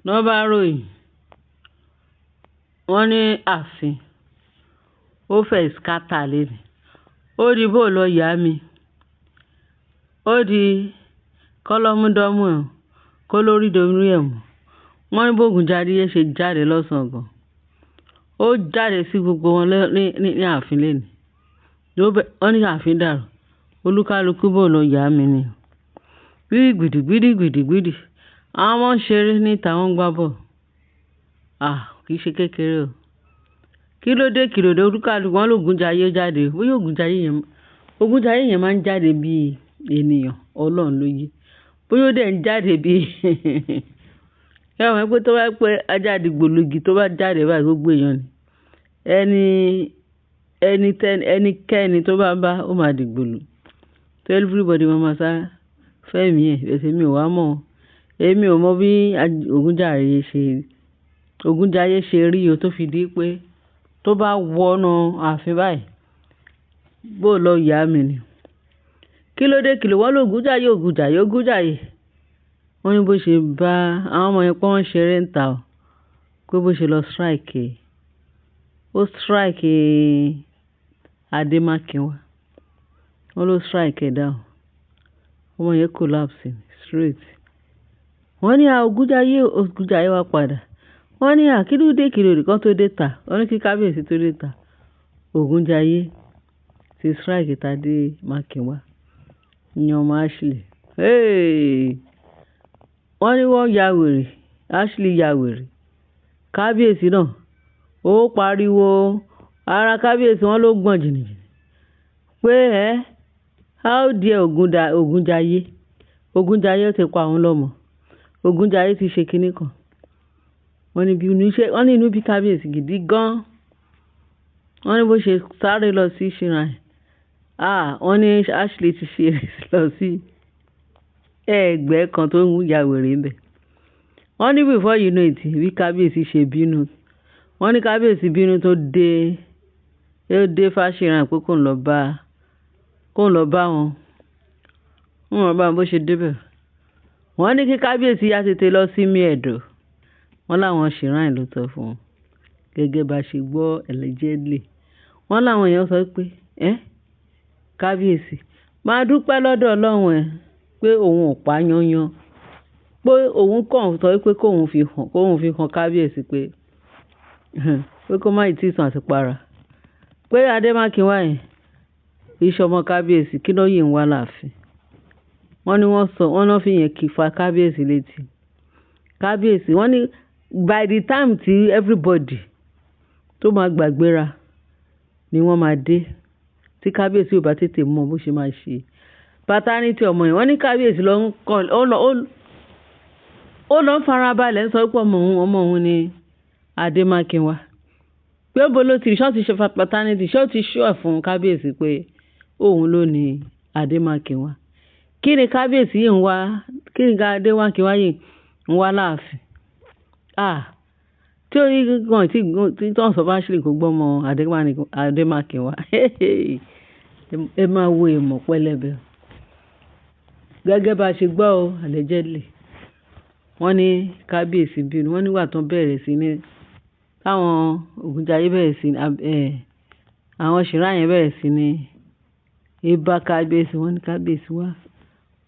wọ́n bá ròyìn wọ́n ní ààfin ó fẹ́ skátà lẹ́nu ó di bó lọ yá mi ó di kọ́lọ́múdọ́mù ẹ̀ kó lórí dorí ẹ̀ mú wọ́n ní bógunjáde ṣe jáde lọ́sàn-án gan ó jáde sí gbogbo wọn ní ààfin lẹ́nu wọ́n ní ààfin dàrú olúkálukú bó lọ yá mi ni gbìdìgbìdì àwọn ọmọ ń ṣeré níta wọ́n ń gbá bọ̀ kì í ṣe kékeré o kí ló dé olúkálukú wọn lógunjayé jáde bóyá Ògúnjayé yẹn máa ń jáde bíi ènìyàn Ọlọ́run ló yé bóyá ó dẹ̀ ń jáde bíi ẹ wọ́n pé tó bá pẹ́ ajáde gbòlógì tó bá jáde báyìí gbogbo èèyàn ni ẹnikẹ́ni tó bá bá ó máa dìgbòlù tó everybody máa ma sá fẹ́mi ẹ̀ ẹ̀sẹ̀ mi ò wá mọ̀ èmi ò mọ bí Ògúnjayé ṣe rí o tó fi di pé tó bá wọnú ààfin báyìí bó lọ yá mi ni kí ló dé wọ́n lọ Ògúnjayé wọ́n ní bó ṣe bá àwọn ọmọ yẹn pọ́n ṣeré ń ta ọ́ pé bó ṣe lọ strike Adémákinwá wọ́n ló strike ẹ̀ down ọmọ yẹn collapse straight wọ́n ní Ògúnjayé wá padà wọ́n ní àkílódé kan tó dé ta wọ́n ní kí kábíyèsí tó dé ta Ògúnjayé ti strike Adémákinwá ní ọmọ Ashley wọ́n ní wọ́n ya wèrè Ashley ya wèrè kábíyèsí náà ó pariwo ara kábíyèsí wọn ló gbọ̀n jìnnìjìnnì pé how dare Ògúnjayé ti pa òun lọ́mọ Ògúnjayé ti ṣe kinní kan wọ́n ní inú bí kábíyèsí gidi gan wọ́n ní bó ṣe sáré lọ sí shrine wọ́n ní Ashley ti ṣe lọ sí ẹgbẹ́ kan tó ń ya wèrè ń bẹ̀ wọ́n ní before you know it bí kábíyèsí ṣe bínú wọ́n ní kábíyèsí bínú tó dé fáṣíràn pé kò ń lọ bá wọn bó ṣe débẹ̀ wọ́n ní kí kábíyèsí yá tètè lọ sí mi ẹ̀dọ̀ wọ́n láwọn ṣìráìn ló tọ́ fún wọn gẹ́gẹ́ bá ṣe gbọ́ allegedly wọ́n láwọn èèyàn sọ pé kábíyèsí máa dúpẹ́ lọ́dọ̀ Ọlọ́run pé òun ò pa yanyan pé òun kàn sọ pé kóun fi hàn kábíyèsí pé kó má tí ì sàn àti para pé Adémákinwá yẹn ìṣọmọ kábíyèsí kí ló yìí ń wá láàfin wọ́n ní wọ́n náà fi yẹn kí fa kábíyèsí létí kábíyèsí wọ́n ní by the time tí everybody tó máa gbàgbéra ni wọ́n máa dé tí kábíyèsí ò bá tètè mọ bó ṣe máa ṣe paternity ọmọ yẹn wọ́n ní kábíyèsí ó lọ ń farabalẹ̀ ń sọ pé ọmọ òun ni Adémákinwá pé ó bolo ti ṣọ́ọ̀tì ṣe paternity ṣọ́ọ̀tì ṣọ́ọ̀ fún kábíyèsí pé òun ló ní Adémákinwá kí ni kábíyèsí yìí ń wá kí ni Adémákinwá yìí ń wá láàfin tí ó yí gan tí wọ́n sọ bá ṣe kó gbọ́mọ Adémákinwá ẹ máa wo ìmọ̀ pẹlẹbẹ gẹ́gẹ́ bá a ṣe gbọ́ ọ allegedly wọ́n ní kábíyèsí bínú wọ́n nígbà tó bẹ̀rẹ̀ sí ní táwọn Ògúnjayé bẹ̀rẹ̀ sí ní àwọn ṣìráyẹn bẹ̀rẹ̀ sí ní ibà kábíyèsí wọ́n ní kábíyèsí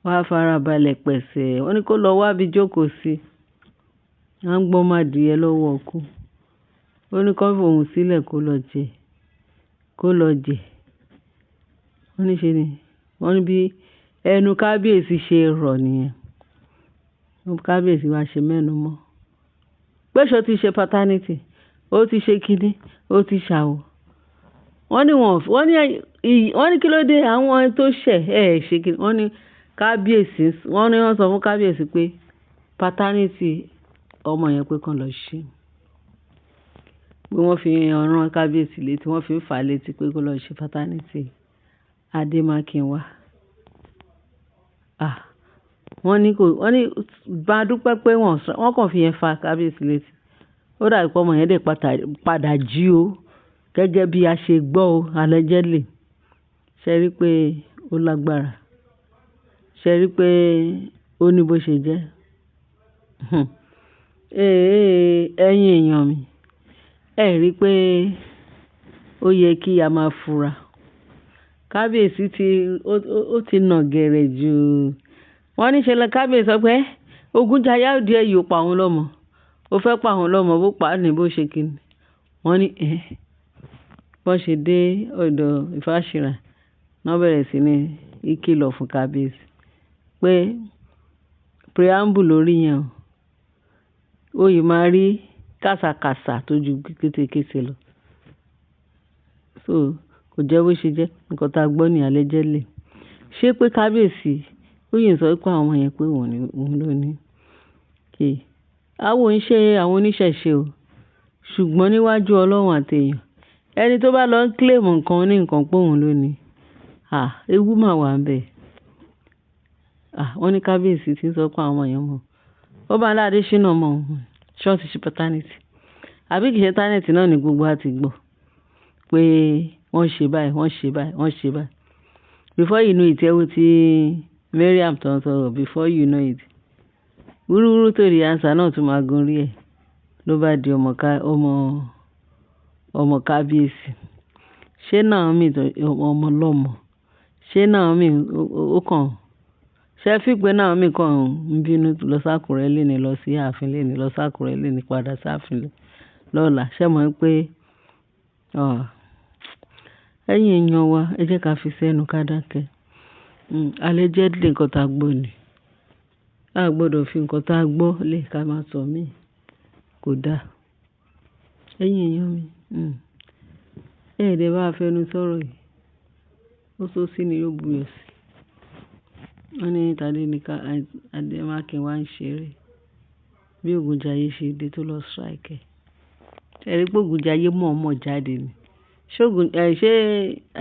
wá farabalẹ̀ pẹ̀sẹ̀ wọ́n ní kó lọ wábi jókòó sí à ń gbọ́n má dìé lọ́wọ́ ọkú ó ní kó fòun sílẹ̀ kó lọ jẹ wọ́n ní ṣe ni wọ́n ní bí ẹnu kábíyèsí ṣe rọ̀ nìyẹn kábíyèsí wá ṣe mẹ́nu mọ́ péṣọ ti ṣe paternity ó ti ṣe kinní ó ti ṣàwọ̀ wọ́n ní kí ló dé àwọn tó ṣẹ̀ ṣe kinní wọ́n ní kábíyèsí wọ́n sọ fún kábíyèsí pé paternity ọmọ yẹn pé kàn lọ ṣe pé wọ́n fi rán kábíyèsí létí wọ́n fi ń fà á létí pé kó lọ ṣe paternity Adémákinwá wọ́n ní bá a dúpẹ́ pé wọ́n kàn fi yẹn fa kábíyèsí létí ó dàbí pé ọmọ yẹn dẹ̀ padà jí o gẹ́gẹ́ bí a ṣe gbọ́ o allegedly ṣe rí pé ó lágbára ṣe rí pé ó ní bó ṣe jẹ́ ẹ̀yin èèyàn mi, ẹ rí i pé ó yẹ kí a máa fura. Kábíyèsí ti nà gẹ̀rẹ̀ jù. Wọ́n ní ṣe lọ kábíyèsí sọ pé Ògúnjayé òde ẹ̀yìn ò pa òun lọ́mọ. Ó fẹ́ pa òun lọ́mọ bó pa á ní bó ṣe kíni. Wọ́n ní bọ́n ṣe dé ọ̀dọ̀ Ìfáṣìrà náà bẹ̀rẹ̀ sí ní ìkìlọ̀ fún kábíyèsí pé preamble lórí yẹn ó yìí máa rí kàsàkàsà tó ju kétékété lọ. So kò jẹ́ bó ṣe jẹ́ nǹkan tá a gbọ́ ní allegedly. Ṣé pé kábíyèsí ó yìí sọ pé àwọn yẹn pé òun ló ní. Àwọn ń ṣe àwọn oníṣẹ̀ṣe o, ṣùgbọ́n níwájú Ọlọ́run àti èèyàn ẹni tó bá lọ ń claim nǹkan ní nǹkan pé òun ló ní ewu mà wà ń bẹ̀. Wọ́n ní kábíyèsí ti ń sọ pé àwọn èèyàn mọ̀ Ọba Adéṣínà mọ̀ ṣọ́ọ̀ṣì ṣe paternity àbí kìí ṣe tánẹ̀tì náà ní gbogbo àti gbọ́ pé wọ́n ṣe báyìí wọ́n ṣe báyìí wọ́n ṣe báyìí. Before you know it ẹ wo ti Mariam tó ń sọ̀rọ̀ before you know it wúrúwúrú tó rí ansa náà tún máa gun rí ẹ̀ ló bá di ọmọ kábíyèsí. Ṣé Naomi ọmọ lọ́mọ ṣé Naomi ó kàn ṣe fi pé Naomi kàn ń bínú lọ sákùrẹ́ léni lọ sí ààfin léni lọ sákùrẹ́ léni padà sáàfin lọ́la ṣe mọ̀ pé ẹ̀yin èèyàn wa ẹ jẹ́ ká fi sẹ́nu ká dákẹ́. Allegedly nǹkan tá a gbọ́ ni a gbọ́dọ̀ fi nǹkan tá a gbọ́ lè ká máa sọ mí kò dáa. Ẹ̀yin èèyàn mi ẹ̀ẹ́dẹ̀ bá fẹnu sọ̀rọ̀ yìí ó sọ sí ni yóò buyọ̀ sí. Wọ́n ní tàdé ní Adémákin wá ń ṣeré bí Ògúnjayé ṣe dé tó lọ strike ẹ̀ rí pé Ògúnjayé mọ̀ọ́mọ̀ jáde ni. Ṣé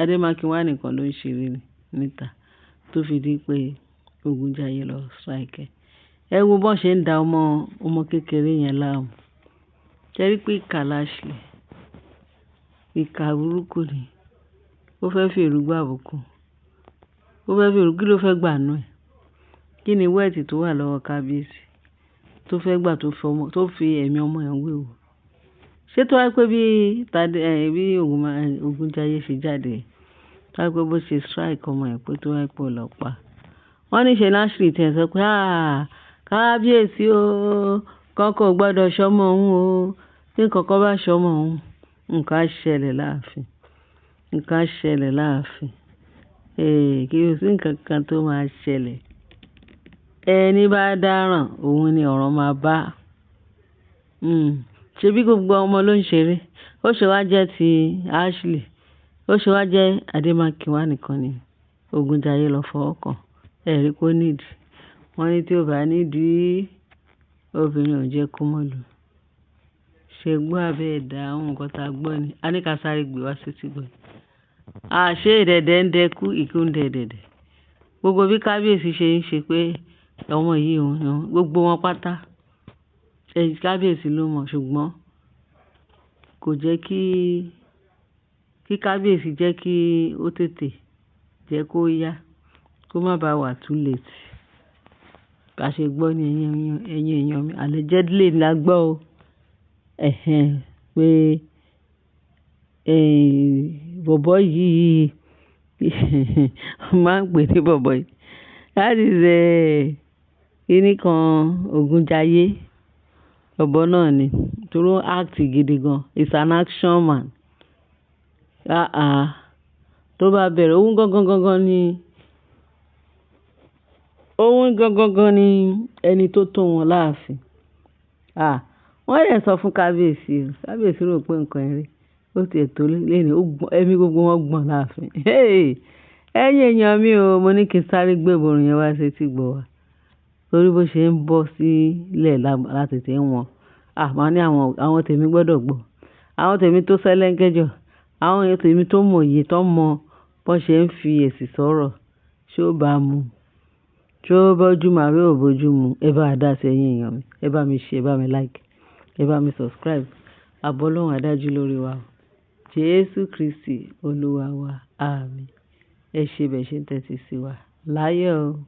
Adémákin wá nìkan ló ń ṣeré níta tó fi di pé Ògúnjayé lọ strike ẹ wo bọ́n ṣe ń da ọmọ kékeré yẹn láàmú. Ṣé rí pé ìkà láṣìlè ìkà burúkú ni ó fẹ́ fi èrú gbà àbùkù ó fẹ́ fi èrú kí ló fẹ́ gbà nú ẹ̀ kí ni wẹ́ẹ̀tì tó wà lọ́wọ́ kábíyèsí tó fẹ́ gbà tó fi ẹ̀mí ọmọ yẹn wéwu. Ṣé tó wáyé pé bí Ògúnjayé ṣe jáde tó wáyé pé bó ṣe strike ọmọ yẹn pé tó wáyé pé ó lọ pa wọ́n ní ṣe láṣìírí tí ẹ sọ pé kábíyèsí o kọ́kọ́ gbọ́dọ̀ ṣọmọ òun o tí kọ́kọ́ bá ṣọmọ òun nǹkan á ṣẹlẹ̀ láàfin kí o sí nǹkan kan tó máa ṣẹlẹ̀ ẹni bá dáràn òun ni ọ̀ràn máa bá. Ṣebí gbogbo ọmọ ló ń ṣeré ó ṣe wá jẹ́ ti Ashley ó ṣe wá jẹ́ Adémákin wá nìkan ni Ògúnjayé lọ fọwọ́ kàn ẹ̀rí kó nídìí. Wọ́n ní tí ó bá nídìí obìnrin ò jẹ́ kó mọ́ lù. Ṣé gbọ́ abẹ́ ẹ̀dá àwọn nǹkan tá a gbọ́ ni a ní ká sáré gbé wá sí tìgbọ̀. Ṣé ìdẹ̀dẹ̀ ń dẹkú ìkú ń dẹ̀dẹ̀dẹ̀ gbogbo bí kábíyèsí ṣe ń ṣe pé ọmọ yìí òun gbogbo wọn pátá kábíyèsí ló mọ̀ ṣùgbọ́n kò jẹ́ kí kábíyèsí jẹ́ kí ó tètè jẹ́ kó yá kó má bàa wà too late. Ká ṣe gbọ́ ní ẹ̀yin èèyàn mi allegedly la gbọ́ o pé bọ̀bọ́ yìí máa ń pè ní bọ̀bọ́ yìí that is kíní kan Ògúnjayé bọ̀bọ́ náà ni torí ó act gidi gan is an action man. Tó bá bẹ̀rẹ̀ òun gangan ni ẹni tó tó wọn láàfin. Wọ́n lè sọ fún kábíyèsí rò pé nǹkan eré ó tiẹ̀ tó lẹ́ni ẹ̀mí gbogbo wọn gbọ̀n láàfin. Ẹ̀yin èèyàn mi o mo ní kí n sáré gbé ìborùn yẹn wá sí etí gbọ̀ wá torí bó ṣe ń bọ́ sílẹ̀ láti tẹ̀ wọ́n máa ní àwọn tèmi gbọ́dọ̀ gbọ́ àwọn tèmi tó sẹ́lẹ̀ńkẹ́jọ àwọn tèmi tó mòye tó mọ bó ṣe ń fi èsì sọ̀rọ̀ ṣé ó bá mu ṣé ó bójú mu àbí ò bójú mu ẹ bá dá sí ẹ̀yin èèyàn mi ẹ bá mi share ẹ bá mi like ẹ bá mi subscribe àbọ̀ Ọlọ́run á dájú lórí wa Jésù Kristi Olúwa wa àmín. Ẹ ṣé bẹ́ẹ̀ ṣe ń tẹ́tí sí wa láyọ̀ o.